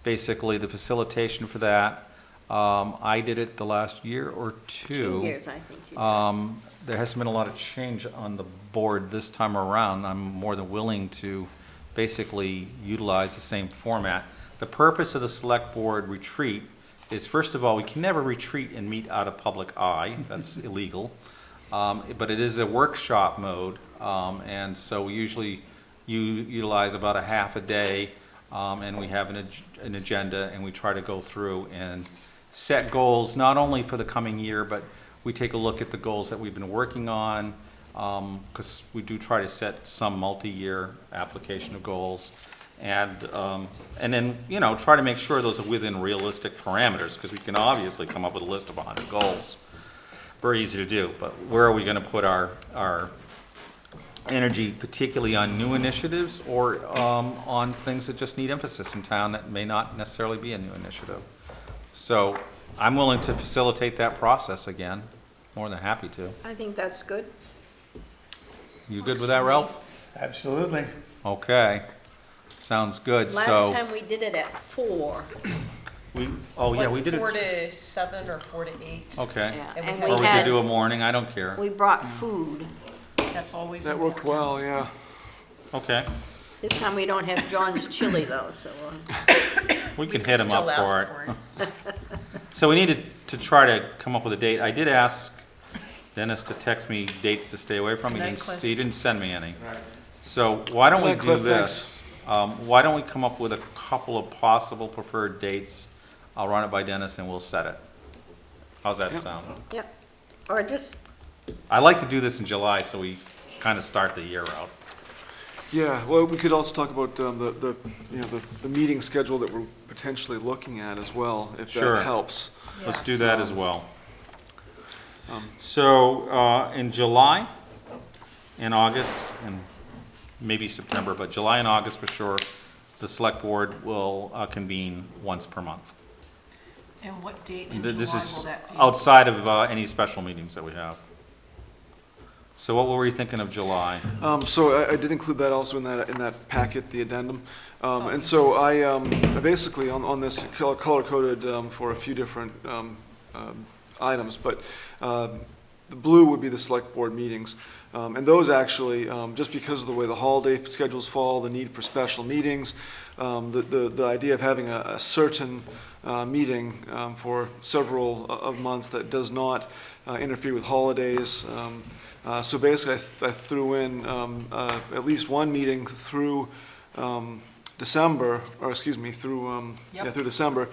basically the facilitation for that. I did it the last year or 2. 2 years, I think you did. There hasn't been a lot of change on the board this time around. I'm more than willing to basically utilize the same format. The purpose of the select board retreat is, first of all, we can never retreat and meet out of public eye. That's illegal. But it is a workshop mode, and so we usually utilize about a half a day, and we have an agenda, and we try to go through and set goals, not only for the coming year, but we take a look at the goals that we've been working on, because we do try to set some multi-year application of goals. And then, try to make sure those are within realistic parameters, because we can obviously come up with a list of 100 goals. Very easy to do, but where are we gonna put our energy, particularly on new initiatives or on things that just need emphasis in town that may not necessarily be a new initiative? So I'm willing to facilitate that process again, more than happy to. I think that's good. You good with that, Ralph? Absolutely. Okay, sounds good, Last so, time we did it at 4. we did Like it. 4 to 7 or 4 to 8. Okay, Yeah, And and we or we we could had, do a morning, I don't care. we brought food. That's always That worked important. well, yeah. Okay, This time we don't have John's chili though, so, we can could hit him still up for ask it. So we needed to try to come up with a date. I did ask Dennis to text me dates to stay away from. Good night, Cliff. He didn't send me any. So why don't we Good night, do Cliff. this? Why don't we come up with a couple of possible preferred dates? I'll run it by Dennis and we'll set it. How's that Yep. sound? yep. Or just, I like to do this in July so we kind of start the year out. Yeah, well, we could also talk about the meeting schedule that we're potentially looking at as well, if Sure. that helps. Let's do Yes. that as well. So, in July and August, and maybe September, but July and August for sure, the select board will convene once per month. And what date in July This will is that be? outside of any special meetings that we have. So what were you thinking of July? So I did include that also in that packet, the addendum. And so I basically, on this color-coded for a few different items, but the blue would be the select board meetings. And those actually, just because of the way the holiday schedules fall, the need for special meetings, the idea of having a certain meeting for several of months that does not interfere with holidays. So basically, I threw in at least one meeting through December, or excuse me, through Yep. through December,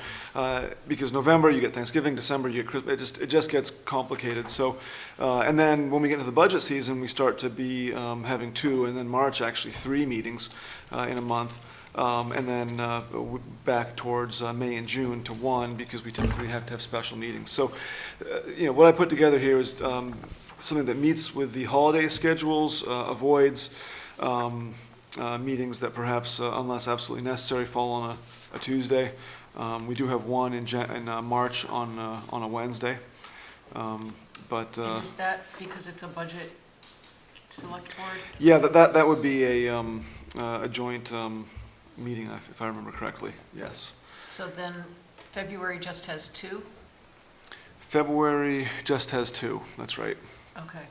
because November you get Thanksgiving, December you get Christmas. It just gets complicated. So, and then when we get into the budget season, we start to be having 2, and then March actually 3 meetings in a month. And then back towards May and June to 1, because we typically have to have special meetings. So, what I put together here is something that meets with the holiday schedules, avoids meetings that perhaps, unless absolutely necessary, fall on a Tuesday. We do have one in March on a Wednesday. But And is that because it's a budget select board? yeah, that would be a joint meeting, if I remember correctly, yes. So then February just has 2? February just has 2, that's right. Okay.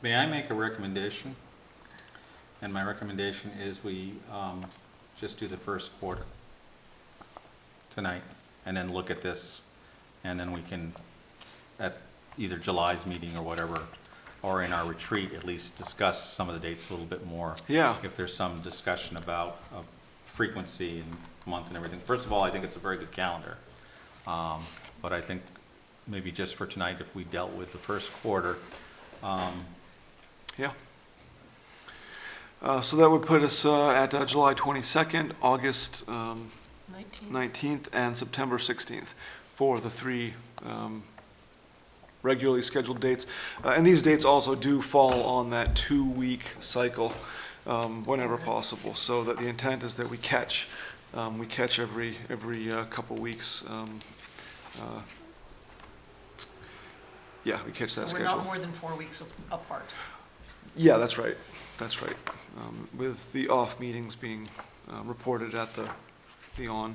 May I make a recommendation? And my recommendation is we just do the first quarter tonight, and then look at this, and then we can, at either July's meeting or whatever, or in our retreat, at least discuss some of the dates a little bit more. Yeah. If there's some discussion about frequency and month and everything. First of all, I think it's a very good calendar. But I think maybe just for tonight, if we dealt with the first quarter, Yeah. So that would put us at July 22nd, August 19? 19th, and September 16th for the 3 regularly scheduled dates. And these dates also do fall on that 2-week cycle whenever possible, so that the intent is that we catch every couple weeks. Yeah, we catch that So we're schedule. not more than 4 weeks apart. Yeah, that's right. With the off meetings being reported at the on,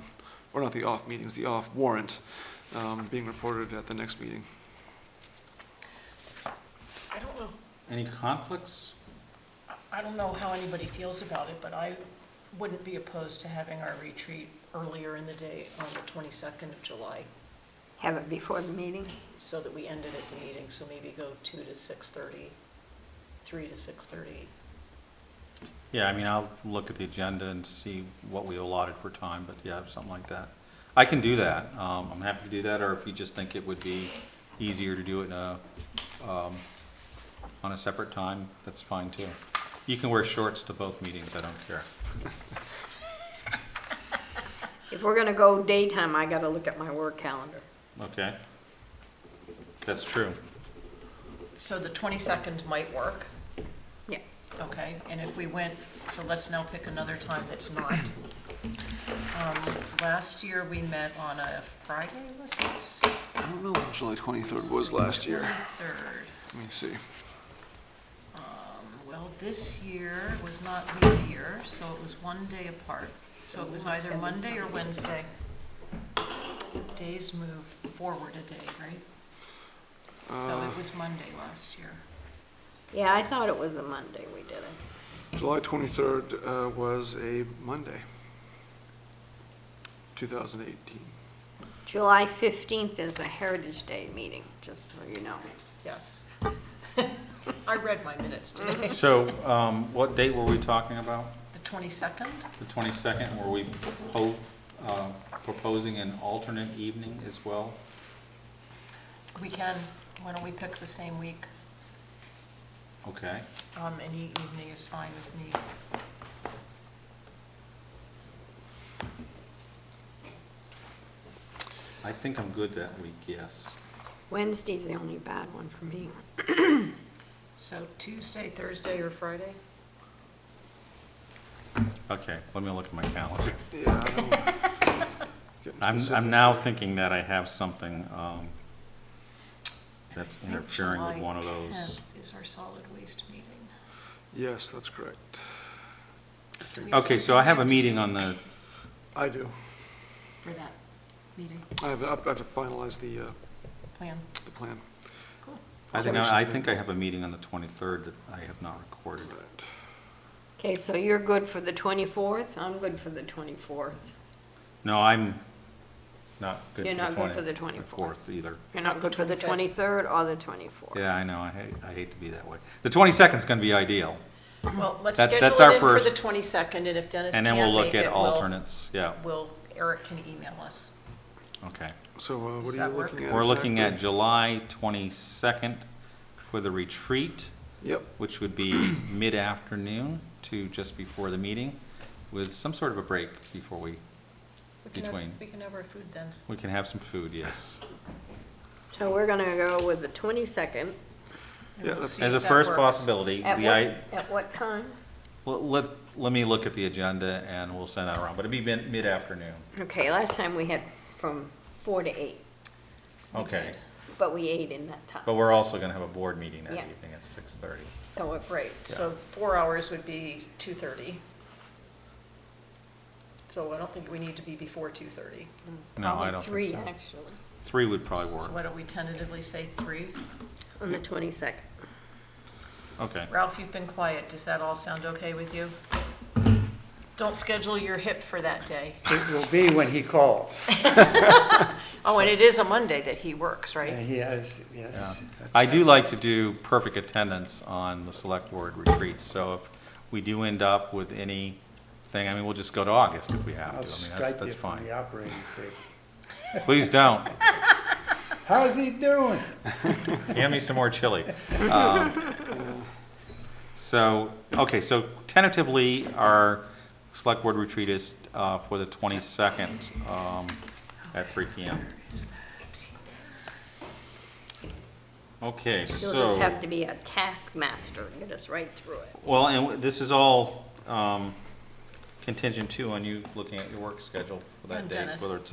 or not the off meetings, the off warrant being reported at the next meeting. I don't know. any conflicts? I don't know how anybody feels about it, but I wouldn't be opposed to having our retreat earlier in the day on the 22nd of July, Have it before the meeting? so that we ended at the meeting, so maybe go 2 to 6:30, 3 to 6:30. Yeah, I mean, I'll look at the agenda and see what we allotted for time, but yeah, something like that. I can do that. I'm happy to do that, or if you just think it would be easier to do it in on a separate time, that's fine too. You can wear shorts to both meetings, I don't care. If we're gonna go daytime, I gotta look at my work calendar. Okay? That's true. So the 22nd might work, Yeah. okay? And if we went, so let's now pick another time that's not. Last year, we met on a Friday, was it? I don't know when July 23rd was last year. 23rd. Let me see. Well, this year was not leap year, so it was one day apart. So it was either Monday or Wednesday. Days move forward a day, right? So it was Monday last year. Yeah, I thought it was a Monday we did it. July 23rd was a Monday, 2018. July 15th is a Heritage Day meeting, just so you know. Yes. I read my minutes today. So, what date were we talking about? The 22nd? The 22nd, were we proposing an alternate evening as well? We can, why don't we pick the same week? Okay. Any evening is fine with me. I think I'm good that week, yes. Wednesday's the only bad one for me. So Tuesday, Thursday, or Friday? Okay, let me look at my calendar. Yeah, I don't get I'm specific. now thinking that I have something that's interfering with one of July those. 10th is our solid waste meeting. Yes, that's correct. Do we have Okay, so I something have a we meeting on the, I do. For that meeting, I have to finalize the plan, plan. cool. I think I have a meeting on the 23rd that I have not recorded. Okay, so you're good for the 24th? I'm good for the 24th. No, I'm not good You're for not the good for the 24th either. You're not good for the 23rd or the 24th? Yeah, I know, I hate to be that way. The 22nd's gonna be ideal, Well, let's That's schedule our it in for the first. 22nd, and if Dennis and can't then we'll look make at it, alternates, yeah, Eric can email us. okay. So Does what are that you work? looking at? We're looking at exactly? July 22nd for the retreat, Yep, which would be mid-afternoon to just before the meeting. with some sort of a break before we, between. We can have our food then. We can have some food, yes. So we're gonna go with the 22nd. And Yeah, we'll that's- see As a if that first works. possibility, At at what time? let me look at the agenda and we'll send that around, but it'd be mid-afternoon. Okay, last time we had from 4 to 8, Okay, but we ate in that time. but we're also gonna have a board meeting that Yeah. evening at 6:30. So if, Right, so 4 hours would be 2:30. So I don't think we need to be before 2:30. No, I don't Three, think so. actually, 3 would probably So work. why don't we tentatively say 3? on the 22nd. Okay. Ralph, you've been quiet. Does that all sound okay with you? Don't schedule your hip for that day. It will be when he calls. Oh, and it is a Monday that he works, right? He has, yes. Yeah. that's I right. do like to do perfect attendance on the select board retreats, so if we do end up with anything, I mean, we'll just go to August if we have to. I I'll mean, Skype that's you from fine. the operating table. Please don't. How's he doing? Hand me some more chili. So, okay, so tentatively, our select board retreat is for the 22nd at 3 PM. Okay, You'll just so, have to be a taskmaster and get us right through it. well, and this is all contingent too on you looking at your work schedule for that And date, Dennis. whether it's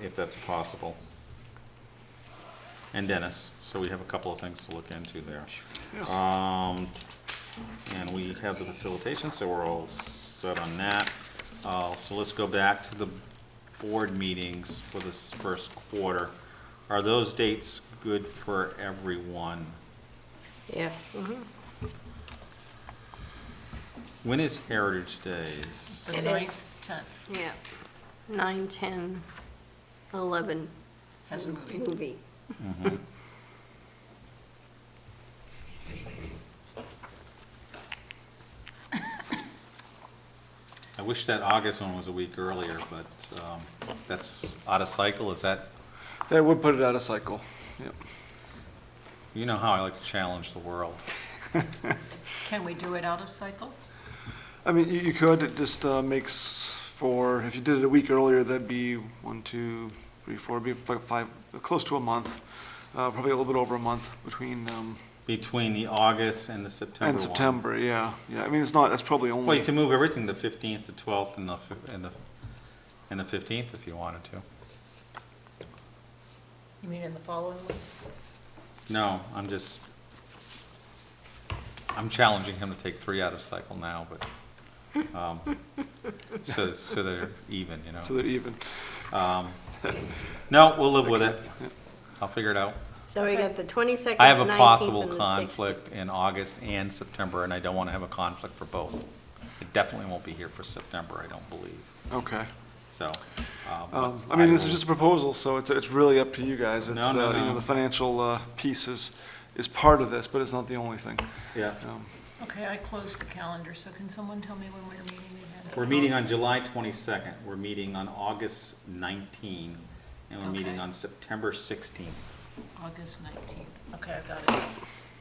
if that's possible. And Dennis, so we have a couple of things to look into there. And we have the facilitation, so we're all set on that. So let's go back to the board meetings for this first quarter. Are those dates good for everyone? Yes. When is Heritage Days? The It 9th, is. 10th Yeah. 9, 10, 11. has a movie. Movie. I wish that August one was a week earlier, but that's out of cycle, is that, That would put it out of cycle, yep. you know how I like to challenge the world. Can we do it out of cycle? I mean, you could, it just makes for, if you did it a week earlier, that'd be 1, 2, 3, 4, it'd be like 5, close to a month. Probably a little bit over a month between, Between the August and the September and one. September, yeah. Yeah, I mean, it's not, that's probably Well, only, you can move everything the 15th, the 12th, and the 15th if you wanted to. You mean in the following weeks? No, I'm challenging him to take 3 out of cycle now, but, so they're even, you know? so they're even. No, we'll live with it. I'll figure it out. So we got the 22nd, I have a 19th, possible and the 60th. conflict in August and September, and I don't want to have a conflict for both. I definitely won't be here for September, I don't believe, Okay. so. I mean, this is will- just a proposal, so it's really up to you guys. It's, No, no, you know, no. the financial piece is part of this, but it's not the only thing. Yeah. Okay, I closed the calendar, so can someone tell me when we're meeting again? We're meeting on July 22nd, we're meeting on August 19, and we're meeting Okay. on September 16th. August 19th. Okay, I've got it.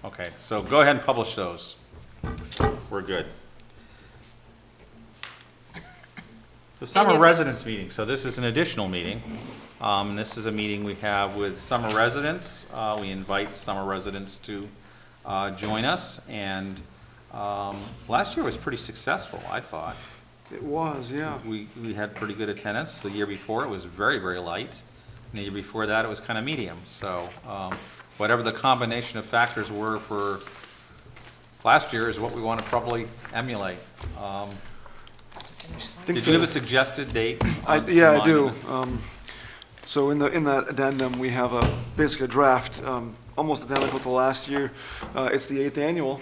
Okay, so go ahead and publish those. We're good. The summer if- residence meeting, so this is an additional meeting. This is a meeting we have with summer residents. We invite summer residents to join us, and last year was pretty successful, I thought. It was, yeah. We had pretty good attendance. The year before, it was very, very light. And the year before that, it was kind of medium. So whatever the combination of factors were for last year is what we want to probably emulate. Did you have a suggested date? Yeah, I on do. monument? So in that addendum, we have basically a draft, almost identical to last year. It's the 8th annual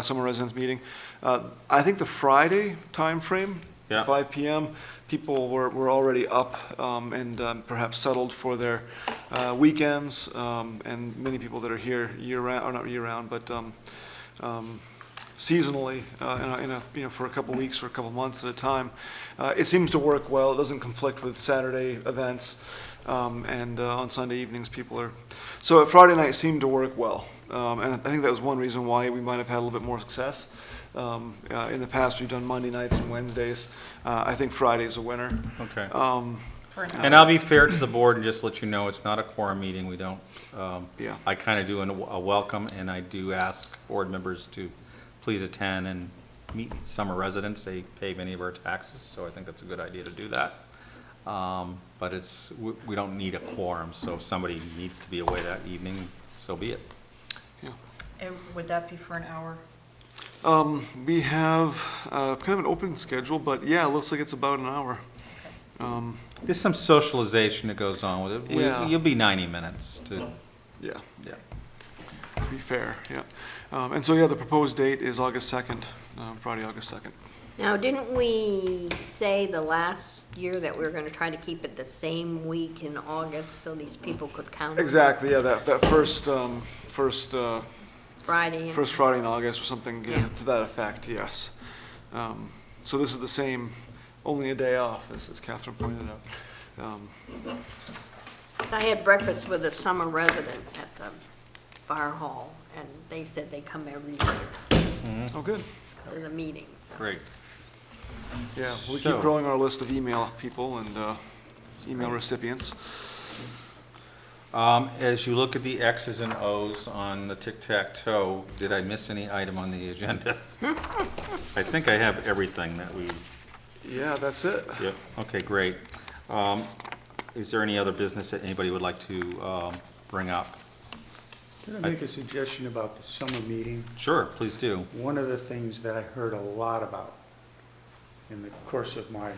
summer residence meeting. I think the Friday timeframe, Yeah. 5 PM, people were already up and perhaps settled for their weekends, and many people that are here year-round, or not year-round, but seasonally, for a couple weeks or a couple months at a time. It seems to work well. It doesn't conflict with Saturday events, and on Sunday evenings, people are. So Friday night seemed to work well, and I think that was one reason why we might have had a little bit more success. In the past, we've done Monday nights and Wednesdays. I think Friday's a winner. Okay. For now. And I'll be fair to the board and just let you know, it's not a quorum meeting. We don't, Yeah. I kind of do a welcome, and I do ask board members to please attend and meet summer residents. They pay many of our taxes, so I think that's a good idea to do that. But we don't need a quorum, so if somebody needs to be away that evening, so be it. And would that be for an hour? We have kind of an open schedule, but yeah, it looks like it's about an hour. There's some socialization that goes on with it. Yeah. You'll be 90 minutes to, Yeah, yeah. to be fair, yeah. And so, yeah, the proposed date is August 2nd, Friday, August 2nd. Now, didn't we say the last year that we were gonna try to keep it the same week in August so these people could count? Exactly, yeah, that first Friday and. First Friday in August or something Yeah. to that effect, yes. So this is the same, only a day off, as Catherine pointed out. So I had breakfast with a summer resident at the fire hall, and they said they come every year Oh, good. to the meetings. Great. Yeah, we So- keep growing our list of email people and email recipients. As you look at the X's and O's on the tic-tac-toe, did I miss any item on the agenda? I think I have everything that we, Yeah, that's it. yep, okay, great. Is there any other business that anybody would like to bring up? Can I make a suggestion about the summer meeting? Sure, please do. One of the things that I heard a lot about in the course of my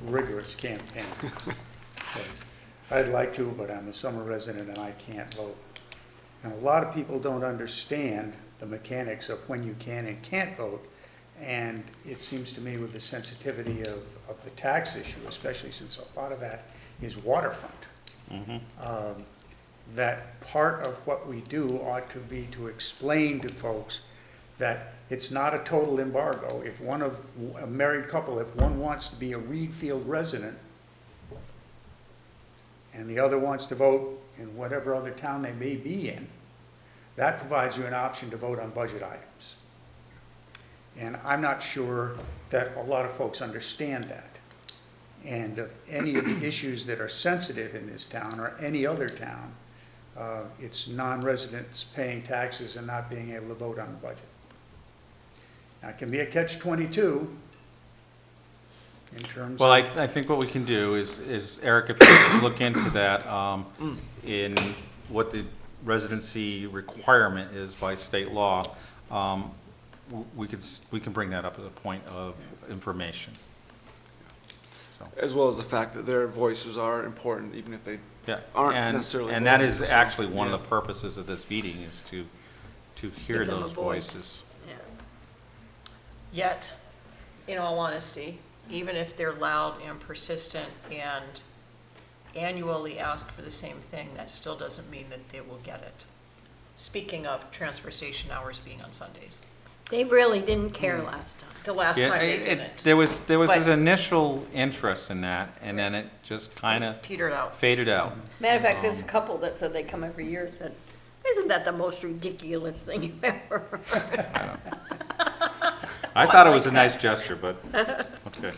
rigorous campaign was, I'd like to, but I'm a summer resident and I can't vote. And a lot of people don't understand the mechanics of when you can and can't vote. And it seems to me with the sensitivity of the tax issue, especially since a lot of that is waterfront, that part of what we do ought to be to explain to folks that it's not a total embargo. If a married couple, if one wants to be a Reed Field resident and the other wants to vote in whatever other town they may be in, that provides you an option to vote on budget items. And I'm not sure that a lot of folks understand that. And of any of the issues that are sensitive in this town or any other town, it's non-residents paying taxes and not being able to vote on the budget. Now, it can be a catch-22 in terms Well, I of, think what we can do is Eric, if you look into that, in what the residency requirement is by state law, we can bring that up as a point of information. So, As well as the fact that their voices are important, even if they yeah, aren't and, necessarily and that voting, is so, actually one yeah. of the purposes of this meeting, is to hear Give them a those voice. voices. Yeah. Yet, in all honesty, even if they're loud and persistent and annually ask for the same thing, that still doesn't mean that they will get it. Speaking of transfer station hours being on Sundays, They really didn't care last time. the last Yeah, time they it- didn't. There was But- this initial interest in that, and then it just kind of Petered out. faded out. Matter of fact, this couple that said they come every year said, isn't that the most ridiculous thing you've ever heard? I thought it was a nice gesture, but, okay.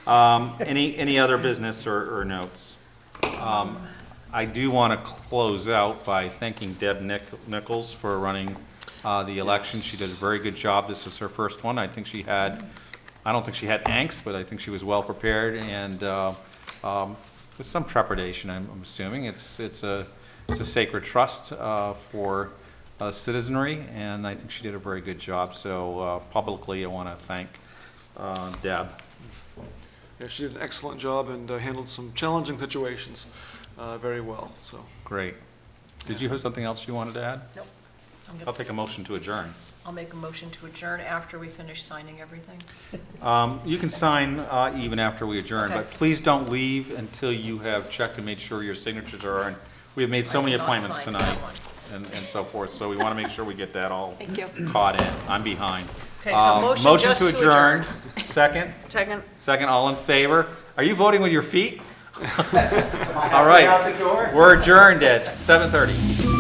Yeah. Any other business or notes? I do want to close out by thanking Deb Nichols for running the election. She did a very good job. This is her first one. I don't think she had angst, but I think she was well prepared, and with some trepidation, I'm assuming. It's a sacred trust for citizenry, and I think she did a very good job. So publicly, I want to thank Deb. Yeah, she did an excellent job and handled some challenging situations very well, so. Great. Did you have something else you wanted to add? Nope. I'm I'll gonna, take a motion to adjourn. I'll make a motion to adjourn after we finish signing everything. You can sign even after we adjourn, Okay. but please don't leave until you have checked and made sure your signatures are in. We have made so many I have not appointments signed tonight that and so forth, so we want to make sure we get that all Thank you. caught in. I'm behind. Okay, so motion just to adjourn. Second? Second. Second, all in favor? Are you voting with your feet? All right. We're adjourned at 7:30.